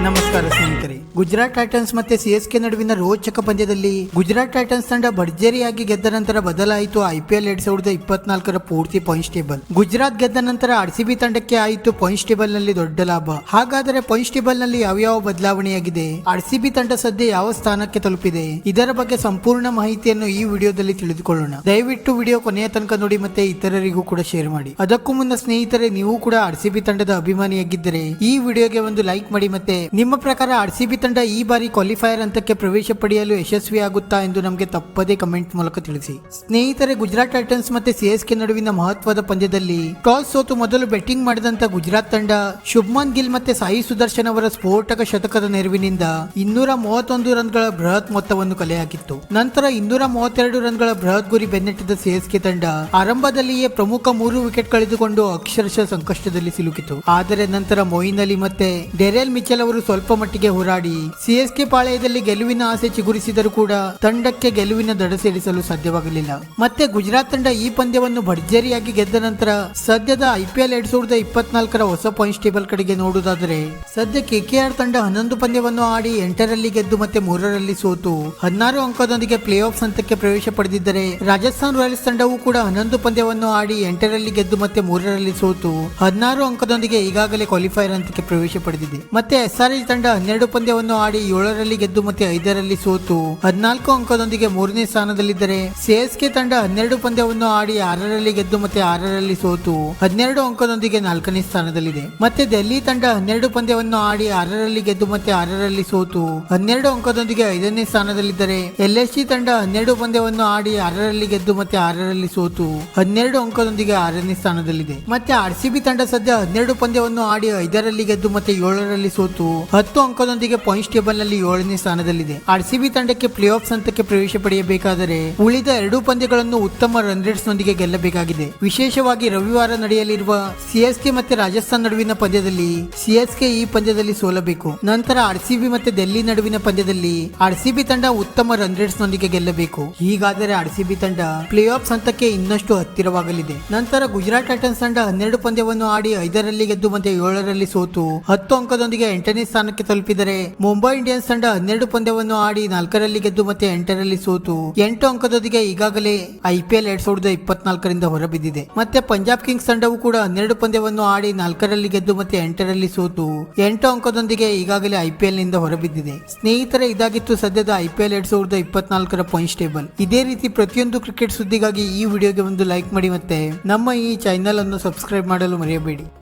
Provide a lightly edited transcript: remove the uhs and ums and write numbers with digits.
ನಮಸ್ಕಾರ ಸ್ನೇಹಿತರೆ. ಗುಜರಾತ್ ಟೈಟನ್ಸ್ ಮತ್ತೆ ಸಿಎಸ್ಕೆ ನಡುವಿನ ರೋಚಕ ಪಂದ್ಯದಲ್ಲಿ ಗುಜರಾತ್ ಟೈಟನ್ಸ್ ತಂಡ ಭರ್ಜರಿಯಾಗಿ ಗೆದ್ದ ನಂತರ ಬದಲಾಯಿತು ಐಪಿಎಲ್ 2024ರ ಪೂರ್ತಿ ಪಾಯಿಂಟ್ಸ್ ಟೇಬಲ್. ಗುಜರಾತ್ ಗೆದ್ದ ನಂತರ ಆರ್ಸಿಬಿ ತಂಡಕ್ಕೆ ಆಯಿತು ಪಾಯಿಂಟ್ಸ್ ಟೇಬಲ್ ನಲ್ಲಿ ದೊಡ್ಡ ಲಾಭ. ಹಾಗಾದರೆ ಪಾಯಿಂಟ್ಸ್ ಟೇಬಲ್ ನಲ್ಲಿ ಯಾವ ಬದಲಾವಣೆಯಾಗಿದೆ, ಆರ್ಸಿಬಿ ತಂಡ ಸದ್ಯ ಯಾವ ಸ್ಥಾನಕ್ಕೆ ತಲುಪಿದೆ, ಇದರ ಬಗ್ಗೆ ಸಂಪೂರ್ಣ ಮಾಹಿತಿಯನ್ನು ಈ ವಿಡಿಯೋದಲ್ಲಿ ತಿಳಿದುಕೊಳ್ಳೋಣ. ದಯವಿಟ್ಟು ವಿಡಿಯೋ ಕೊನೆಯ ತನಕ ನೋಡಿ ಮತ್ತೆ ಇತರರಿಗೂ ಕೂಡ ಶೇರ್ ಮಾಡಿ. ಅದಕ್ಕೂ ಮುನ್ನ ಸ್ನೇಹಿತರೆ, ನೀವು ಕೂಡ ಆರ್ಸಿಬಿ ತಂಡದ ಅಭಿಮಾನಿಯಾಗಿದ್ದರೆ ಈ ವಿಡಿಯೋಗೆ ಒಂದು ಲೈಕ್ ಮಾಡಿ. ಮತ್ತೆ ನಿಮ್ಮ ಪ್ರಕಾರ ಆರ್ಸಿಬಿ ತಂಡ ಈ ಬಾರಿ ಕ್ವಾಲಿಫೈಯರ್ ಹಂತಕ್ಕೆ ಪ್ರವೇಶ ಪಡೆಯಲು ಯಶಸ್ವಿಯಾಗುತ್ತಾ ಎಂದು ನಮಗೆ ತಪ್ಪದೇ ಕಮೆಂಟ್ ಮೂಲಕ ತಿಳಿಸಿ. ಸ್ನೇಹಿತರೆ, ಗುಜರಾತ್ ಟೈಟನ್ಸ್ ಮತ್ತೆ ಸಿಎಸ್ಕೆ ನಡುವಿನ ಮಹತ್ವದ ಪಂದ್ಯದಲ್ಲಿ ಟಾಸ್ ಸೋತು ಮೊದಲು ಬ್ಯಾಟಿಂಗ್ ಮಾಡಿದಂತ ಗುಜರಾತ್ ತಂಡ ಶುಭ್ಮನ್ ಗಿಲ್ ಮತ್ತೆ ಸಾಯಿ ಸುದರ್ಶನ್ ಅವರ ಸ್ಫೋಟಕ ಶತಕದ ನೆರವಿನಿಂದ 231 ರನ್ಗಳ ಬೃಹತ್ ಮೊತ್ತವನ್ನು ಕಲೆ ಹಾಕಿತ್ತು. ನಂತರ 232 ರನ್ಗಳ ಬೃಹತ್ ಗುರಿ ಬೆನ್ನಟ್ಟಿದ ಸಿಎಸ್ಕೆ ತಂಡ ಆರಂಭದಲ್ಲಿಯೇ ಪ್ರಮುಖ 3 ವಿಕೆಟ್ ಕಳೆದುಕೊಂಡು ಅಕ್ಷರಶಃ ಸಂಕಷ್ಟದಲ್ಲಿ ಸಿಲುಕಿತು. ಆದರೆ ನಂತರ ಮೊಯಿನ್ ಅಲಿ ಮತ್ತೆ ಡೆರೆಲ್ ಮಿಚೆಲ್ ಅವರು ಸ್ವಲ್ಪ ಮಟ್ಟಿಗೆ ಹೋರಾಡಿ ಸಿಎಸ್ಕೆ ಪಾಳೆಯದಲ್ಲಿ ಗೆಲುವಿನ ಆಸೆ ಚಿಗುರಿಸಿದರೂ ಕೂಡ ತಂಡಕ್ಕೆ ಗೆಲುವಿನ ದಡ ಸೇರಿಸಲು ಸಾಧ್ಯವಾಗಲಿಲ್ಲ. ಮತ್ತೆ ಗುಜರಾತ್ ತಂಡ ಈ ಪಂದ್ಯವನ್ನು ಭರ್ಜರಿಯಾಗಿ ಗೆದ್ದ ನಂತರ ಸದ್ಯದ ಐಪಿಎಲ್ 2024ರ ಹೊಸ ಪಾಯಿಂಟ್ಸ್ ಟೇಬಲ್ ಕಡೆಗೆ ನೋಡುವುದಾದರೆ, ಸದ್ಯ ಕೆಕೆಆರ್ ತಂಡ 11 ಪಂದ್ಯವನ್ನು ಆಡಿ 8ರಲ್ಲಿ ಗೆದ್ದು ಮತ್ತೆ 3ರಲ್ಲಿ ಸೋತು 16 ಅಂಕದೊಂದಿಗೆ ಪ್ಲೇ ಆಫ್ ಹಂತಕ್ಕೆ ಪ್ರವೇಶ ಪಡೆದಿದ್ದರೆ, ರಾಜಸ್ಥಾನ್ ರಾಯಲ್ಸ್ ತಂಡವು ಕೂಡ 11 ಪಂದ್ಯವನ್ನು ಆಡಿ 8ರಲ್ಲಿ ಗೆದ್ದು ಮತ್ತೆ 3ರಲ್ಲಿ ಸೋತು 16 ಅಂಕದೊಂದಿಗೆ ಈಗಾಗಲೇ ಕ್ವಾಲಿಫೈಯರ್ ಹಂತಕ್ಕೆ ಪ್ರವೇಶ ಪಡೆದಿದೆ. ಮತ್ತೆ ಎಸ್ಆರ್ಎಚ್ ತಂಡ 12 ಪಂದ್ಯವನ್ನು ಆಡಿ 7ರಲ್ಲಿ ಗೆದ್ದು ಮತ್ತೆ 5ರಲ್ಲಿ ಸೋತು 14 ಅಂಕದೊಂದಿಗೆ 3ನೇ ಸ್ಥಾನದಲ್ಲಿದ್ದರೆ, ಸಿಎಸ್ಕೆ ತಂಡ 12 ಪಂದ್ಯವನ್ನು ಆಡಿ 6ರಲ್ಲಿ ಗೆದ್ದು ಮತ್ತೆ 6ರಲ್ಲಿ ಸೋತು 12 ಅಂಕದೊಂದಿಗೆ 4ನೇ ಸ್ಥಾನದಲ್ಲಿದೆ. ಮತ್ತೆ ಡೆಲ್ಲಿ ತಂಡ 12 ಪಂದ್ಯವನ್ನು ಆಡಿ 6ರಲ್ಲಿ ಗೆದ್ದು ಮತ್ತೆ 6ರಲ್ಲಿ ಸೋತು 12 ಅಂಕದೊಂದಿಗೆ 5ನೇ ಸ್ಥಾನದಲ್ಲಿದ್ದರೆ, ಎಲ್ಎಸ್ಜಿ ತಂಡ 12 ಪಂದ್ಯವನ್ನು ಆಡಿ 6ರಲ್ಲಿ ಗೆದ್ದು ಮತ್ತೆ 6ರಲ್ಲಿ ಸೋತು 12 ಅಂಕದೊಂದಿಗೆ 6ನೇ ಸ್ಥಾನದಲ್ಲಿದೆ. ಮತ್ತೆ ಆರ್ಸಿಬಿ ತಂಡ ಸದ್ಯ 12 ಪಂದ್ಯವನ್ನು ಆಡಿ 5ರಲ್ಲಿ ಗೆದ್ದು ಮತ್ತೆ 7ರಲ್ಲಿ ಸೋತು 10 ಅಂಕದೊಂದಿಗೆ ಪಾಯಿಂಟ್ಸ್ ಟೇಬಲ್ ನಲ್ಲಿ 7ನೇ ಸ್ಥಾನದಲ್ಲಿದೆ. ಆರ್ಸಿಬಿ ತಂಡಕ್ಕೆ ಪ್ಲೇ ಆಫ್ ಹಂತಕ್ಕೆ ಪ್ರವೇಶ ಪಡೆಯಬೇಕಾದರೆ ಉಳಿದ 2 ಪಂದ್ಯಗಳನ್ನು ಉತ್ತಮ ರನ್ ರೇಟ್ಸ್ ನೊಂದಿಗೆ ಗೆಲ್ಲಬೇಕಾಗಿದೆ. ವಿಶೇಷವಾಗಿ ರವಿವಾರ ನಡೆಯಲಿರುವ ಸಿಎಸ್ಕೆ ಮತ್ತೆ ರಾಜಸ್ಥಾನ್ ನಡುವಿನ ಪಂದ್ಯದಲ್ಲಿ ಸಿಎಸ್ಕೆ ಈ ಪಂದ್ಯದಲ್ಲಿ ಸೋಲಬೇಕು. ನಂತರ ಆರ್ಸಿಬಿ ಮತ್ತೆ ಡೆಲ್ಲಿ ನಡುವಿನ ಪಂದ್ಯದಲ್ಲಿ ಆರ್ಸಿಬಿ ತಂಡ ಉತ್ತಮ ರನ್ ರೇಟ್ಸ್ ನೊಂದಿಗೆ ಗೆಲ್ಲಬೇಕು. ಹೀಗಾದರೆ ಆರ್ಸಿಬಿ ತಂಡ ಪ್ಲೇ ಆಫ್ ಹಂತಕ್ಕೆ ಇನ್ನಷ್ಟು ಹತ್ತಿರವಾಗಲಿದೆ. ನಂತರ ಗುಜರಾತ್ ಟೈಟನ್ಸ್ ತಂಡ 12 ಪಂದ್ಯವನ್ನು ಆಡಿ 5ರಲ್ಲಿ ಗೆದ್ದು ಮತ್ತೆ 7ರಲ್ಲಿ ಸೋತು 10 ಅಂಕದೊಂದಿಗೆ 8ನೇ ಸ್ಥಾನಕ್ಕೆ ತಲುಪಿದರೆ, ಮುಂಬೈ ಇಂಡಿಯನ್ಸ್ ತಂಡ 12 ಪಂದ್ಯವನ್ನು ಆಡಿ 4ರಲ್ಲಿ ಗೆದ್ದು ಮತ್ತೆ 8ರಲ್ಲಿ ಸೋತು 8 ಅಂಕದೊಂದಿಗೆ ಈಗಾಗಲೇ ಐಪಿಎಲ್ 2024ರಿಂದ ಹೊರಬಿದ್ದಿದೆ. ಮತ್ತೆ ಪಂಜಾಬ್ ಕಿಂಗ್ಸ್ ತಂಡವು ಕೂಡ 12 ಪಂದ್ಯವನ್ನು ಆಡಿ 4ರಲ್ಲಿ ಗೆದ್ದು ಮತ್ತೆ 8ರಲ್ಲಿ ಸೋತು 8 ಅಂಕದೊಂದಿಗೆ ಈಗಾಗಲೇ ಐಪಿಎಲ್ ನಿಂದ ಹೊರಬಿದ್ದಿದೆ. ಸ್ನೇಹಿತರೆ, ಇದಾಗಿತ್ತು ಸದ್ಯದ ಐಪಿಎಲ್ 2024ರ ಪಾಯಿಂಟ್ಸ್ ಟೇಬಲ್. ಇದೇ ರೀತಿ ಪ್ರತಿಯೊಂದು ಕ್ರಿಕೆಟ್ ಸುದ್ದಿಗಾಗಿ ಈ ವಿಡಿಯೋಗೆ ಒಂದು ಲೈಕ್ ಮಾಡಿ ಮತ್ತೆ ನಮ್ಮ ಈ ಚಾನೆಲ್ ಅನ್ನು ಸಬ್ಸ್ಕ್ರೈಬ್ ಮಾಡಲು ಮರೆಯಬೇಡಿ.